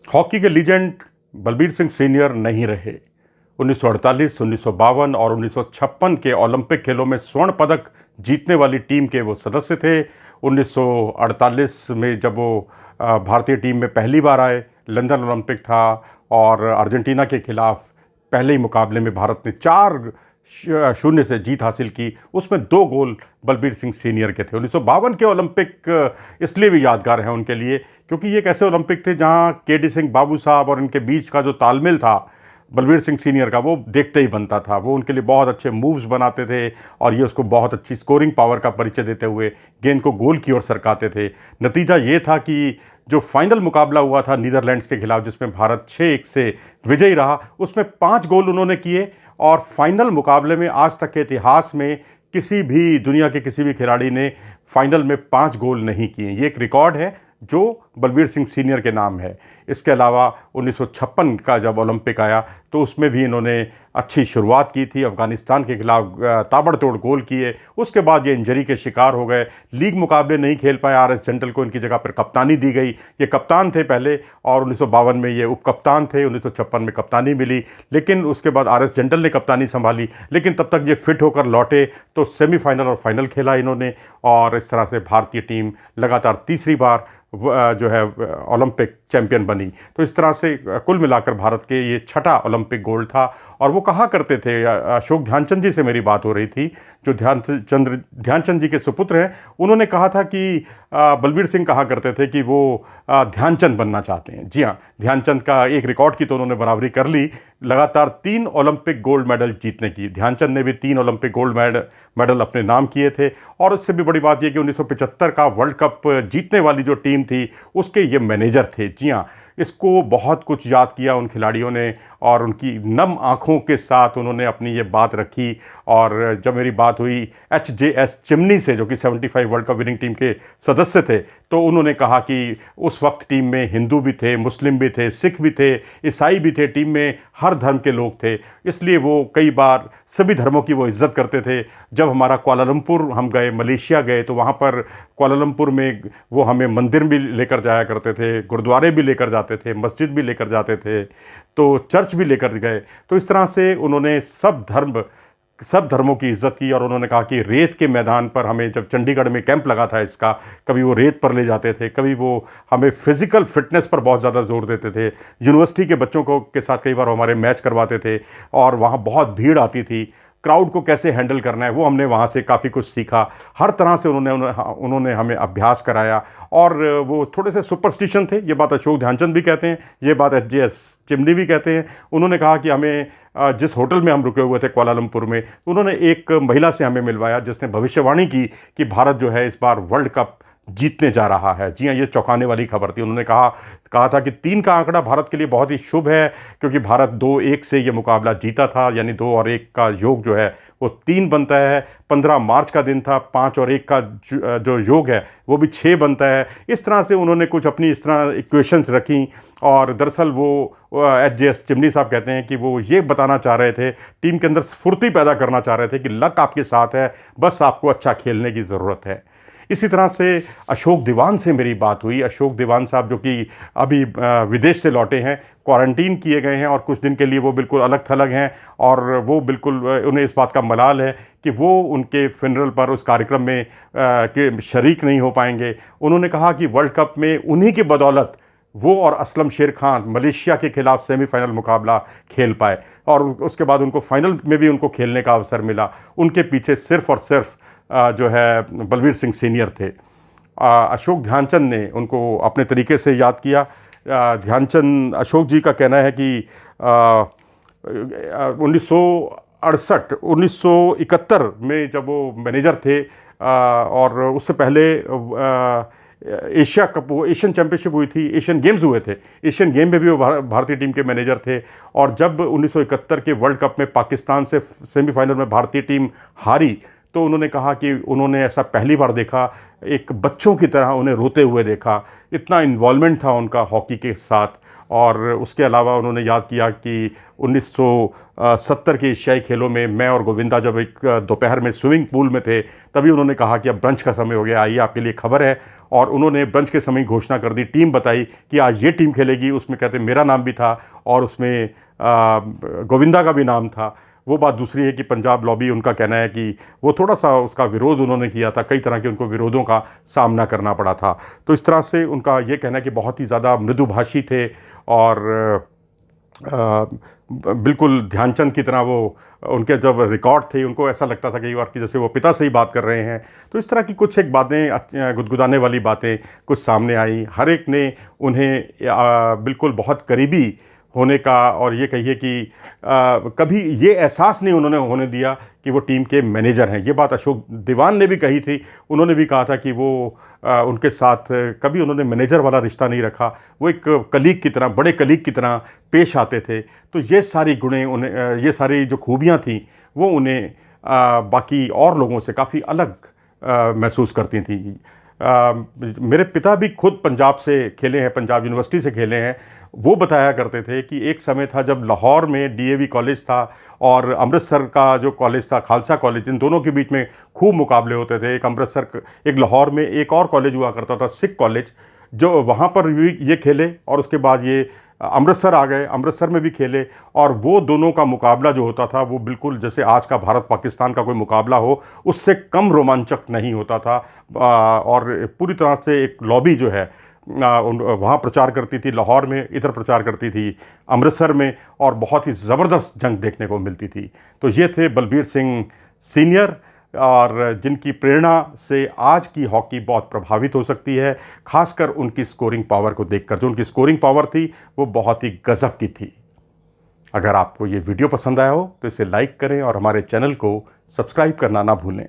Hockey के legend Balbir Singh senior नहीं रहे। 1948, 1952 और 1956 के ओलंपिक खेलों में स्वर्ण पदक जीतने वाली टीम के वो सदस्य थे। 1948 में जब वो भारतीय टीम में पहली बार आए, लंदन ओलंपिक था और अर्जेंटीना के खिलाफ पहले ही मुकाबले में भारत ने 4-0 से जीत हासिल की। उसमें 2 गोल बलबीर सिंह सीनियर के थे। 1952 के ओलंपिक इसलिए भी यादगार हैं उनके लिए क्योंकि ये एक ऐसे ओलंपिक थे जहां के.डी. सिंह, बाबू साहब और इनके बीच का जो तालमेल था बलबीर सिंह सीनियर का, वो देखते ही बनता था। वो उनके लिए बहुत अच्छे मूव्स बनाते थे और ये उसको बहुत अच्छी स्कोरिंग पावर का परिचय देते हुए गेंद को गोल की ओर सरकाते थे। नतीजा ये था कि जो फाइनल मुकाबला हुआ था नीदरलैंड्स के खिलाफ, जिसमें भारत 6-1 से विजयी रहा, उसमें 5 गोल उन्होंने किए और फाइनल मुकाबले में आज तक के इतिहास में किसी भी दुनिया के किसी भी खिलाड़ी ने फाइनल में 5 गोल नहीं किए। ये एक रिकॉर्ड है जो बलबीर सिंह सीनियर के नाम है। इसके अलावा 1956 का जब ओलंपिक आया तो उसमें भी इन्होंने अच्छी शुरुआत की थी। अफ़गानिस्तान के खिलाफ ताबड़तोड़ गोल किए। उसके बाद ये इंजरी के शिकार हो गए, लीग मुकाबले नहीं खेल पाए। आर.एस. जंडल को इनकी जगह पर कप्तानी दी गई। ये कप्तान थे पहले और 1952 में ये उप कप्तान थे। 1956 में कप्तानी मिली, लेकिन उसके बाद आर.एस. जंडल ने कप्तानी संभाली। लेकिन तब तक ये फिट होकर लौटे तो सेमीफाइनल और फाइनल खेला इन्होंने और इस तरह से भारतीय टीम लगातार तीसरी बार जो है ओलंपिक चैंपियन बनी। तो इस तरह से कुल मिलाकर भारत के ये 6ठा ओलंपिक गोल्ड था। और वो कहा करते थे, अशोक ध्यानचंद जी से मेरी बात हो रही थी, जो ध्यानचंद जी के सुपुत्र हैं, उन्होंने कहा था कि बलबीर सिंह कहा करते थे कि वो ध्यानचंद बनना चाहते हैं। जी हाँ, ध्यानचंद का एक रिकॉर्ड की तो उन्होंने बराबरी कर ली, लगातार 3 ओलंपिक गोल्ड मेडल जीतने की। ध्यानचंद ने भी 3 ओलंपिक गोल्ड मेडल अपने नाम किए थे। और उससे भी बड़ी बात यह कि 1975 का वर्ल्ड कप जीतने वाली जो टीम थी उसके ये मैनेजर थे। जी हाँ, इसको बहुत कुछ याद किया उन खिलाड़ियों ने और उनकी नम आँखों के साथ उन्होंने अपनी ये बात रखी। और जब मेरी बात हुई एच.जे.एस. चिमनी से, जो कि 75 वर्ल्ड कप विनिंग टीम के सदस्य थे, तो उन्होंने कहा कि उस वक्त टीम में हिंदू भी थे, मुस्लिम भी थे, सिख भी थे, ईसाई भी थे, टीम में हर धर्म के लोग थे। इसलिए वो कई बार सभी धर्मों की वो इज़्ज़त करते थे। जब हमारा कुआलालंपुर हम गए, मलेशिया गए, तो वहाँ पर कुआलालंपुर में वो हमें मंदिर भी लेकर जाया करते थे, गुरुद्वारे भी लेकर जाते थे, मस्जिद भी लेकर जाते थे, तो चर्च भी लेकर गए। तो इस तरह से उन्होंने सब धर्मों की इज़्ज़त की। और उन्होंने कहा कि रेत के मैदान पर हमें, जब चंडीगढ़ में कैंप लगा था इसका, कभी वो रेत पर ले जाते थे, कभी वो हमें फिज़िकल फिटनेस पर बहुत ज़्यादा जोर देते थे। यूनिवर्सिटी के बच्चों को के साथ कई बार हमारे मैच करवाते थे और वहाँ बहुत भीड़ आती थी। क्राउड को कैसे हैंडल करना है वो हमने वहाँ से काफ़ी कुछ सीखा। हर तरह से उन्होंने हमें अभ्यास कराया। और वो थोड़े से सुपरस्टिशन थे, ये बात अशोक ध्यानचंद भी कहते हैं, ये बात एच.जे.एस. चिमनी भी कहते हैं। उन्होंने कहा कि हमें जिस होटल में हम रुके हुए थे कुआलालंपुर में, उन्होंने एक महिला से हमें मिलवाया जिसने भविष्यवाणी की कि भारत जो है इस बार वर्ल्ड कप जीतने जा रहा है। जी हाँ, ये चौंकाने वाली खबर थी। उन्होंने कहा था कि 3 का आंकड़ा भारत के लिए बहुत ही शुभ है क्योंकि भारत 2-1 से ये मुकाबला जीता था, यानी 2 और 1 का योग जो है वो 3 बनता है। 15 मार्च का दिन था, 5 और 1 का जो योग है वो भी 6 बनता है। इस तरह से उन्होंने कुछ अपनी इस तरह इक्वेशंस रखी। और दरअसल वो एच.जे.एस. चिमनी साहब कहते हैं कि वो ये बताना चाह रहे थे, टीम के अंदर स्फूर्ति पैदा करना चाह रहे थे कि लक आपके साथ है, बस आपको अच्छा खेलने की ज़रूरत है। इसी तरह से अशोक दीवान से मेरी बात हुई। अशोक दीवान साहब जो कि अभी विदेश से लौटे हैं, क्वारंटीन किए गए हैं और कुछ दिन के लिए वो बिल्कुल अलग थलग हैं और वो बिल्कुल, उन्हें इस बात का मलाल है कि वो उनके फिनरल पर उस कार्यक्रम में के शरीक नहीं हो पाएंगे। उन्होंने कहा कि वर्ल्ड कप में उन्हीं की बदौलत वो और असलम शेर खान मलेशिया के खिलाफ सेमीफाइनल मुकाबला खेल पाए और उसके बाद उनको फाइनल में भी उनको खेलने का अवसर मिला। उनके पीछे सिर्फ़ और सिर्फ जो है बलबीर सिंह सीनियर थे। अशोक ध्यानचंद ने उनको अपने तरीके से याद किया। अशोक जी का कहना है कि 1971 में जब वो मैनेजर थे और उससे पहले एशियन चैम्पियनशिप हुई थी, एशियन गेम्स हुए थे, एशियन गेम में भी वो भारतीय टीम के मैनेजर थे। और जब 1971 के वर्ल्ड कप में पाकिस्तान से सेमीफाइनल में भारतीय टीम हारी तो उन्होंने कहा कि उन्होंने ऐसा पहली बार देखा, एक बच्चों की तरह उन्हें रोते हुए देखा। इतना इन्वॉल्वमेंट था उनका हॉकी के साथ और उसके अलावा उन्होंने याद किया कि 1970 के एशियाई खेलों में मैं और गोविंदा जब एक दोपहर में स्विमिंग पूल में थे, तभी उन्होंने कहा कि अब ब्रंच का समय हो गया, आइए आपके लिए खबर है। और उन्होंने ब्रंच के समय घोषणा कर दी, टीम बताई कि आज ये टीम खेलेगी। उसमें कहते मेरा नाम भी था और उसमें गोविंदा का भी नाम था। वो बात दूसरी है कि पंजाब लॉबी, उनका कहना है कि वो थोड़ा सा उसका विरोध उन्होंने किया था, कई तरह के उनको विरोधों का सामना करना पड़ा था। तो इस तरह से उनका ये कहना है कि बहुत ही ज़्यादा मृदुभाषी थे और बिल्कुल ध्यानचंद की तरह वो, उनके जब रिकॉर्ड थे उनको ऐसा लगता था कई बार कि जैसे वो पिता से ही बात कर रहे हैं। तो इस तरह की कुछ एक बातें, गुदगुदाने वाली बातें कुछ सामने आई। हर एक ने उन्हें बिल्कुल बहुत करीबी होने का, और ये कहिए कि कभी ये एहसास नहीं उन्होंने होने दिया कि वो टीम के मैनेजर हैं। ये बात अशोक दीवान ने भी कही थी। उन्होंने भी कहा था कि वो उनके साथ कभी उन्होंने मैनेजर वाला रिश्ता नहीं रखा, वो एक कलीग की तरह, बड़े कलीग की तरह पेश आते थे। तो ये सारी गुणें उन्हें, ये सारी जो खूबियाँ थीं वो उन्हें बाकी और लोगों से काफ़ी अलग महसूस करती थी। मेरे पिता भी खुद पंजाब से खेले हैं, पंजाब यूनिवर्सिटी से खेले हैं। वो बताया करते थे कि एक समय था जब लाहौर में डीएवी कॉलेज था और अमृतसर का जो कॉलेज था खालसा कॉलेज, इन दोनों के बीच में खूब मुकाबले होते थे। एक अमृतसर, एक लाहौर में एक और कॉलेज हुआ करता था सिख कॉलेज, जो वहाँ पर भी ये खेले और उसके बाद ये अमृतसर आ गए, अमृतसर में भी खेले। और वो दोनों का मुकाबला जो होता था वो बिल्कुल जैसे आज का भारत पाकिस्तान का कोई मुकाबला हो, उससे कम रोमांचक नहीं होता था। और पूरी तरह से एक लॉबी जो है वहाँ प्रचार करती थी, लाहौर में इधर प्रचार करती थी, अमृतसर में, और बहुत ही ज़बरदस्त जंग देखने को मिलती थी। तो ये थे बलबीर सिंह सीनियर, और जिनकी प्रेरणा से आज की हॉकी बहुत प्रभावित हो सकती है, खासकर उनकी स्कोरिंग पावर को देखकर। जो उनकी स्कोरिंग पावर थी वो बहुत ही गजब की थी। अगर आपको ये वीडियो पसंद आया हो तो इसे लाइक करें और हमारे चैनल को सब्सक्राइब करना ना भूलें।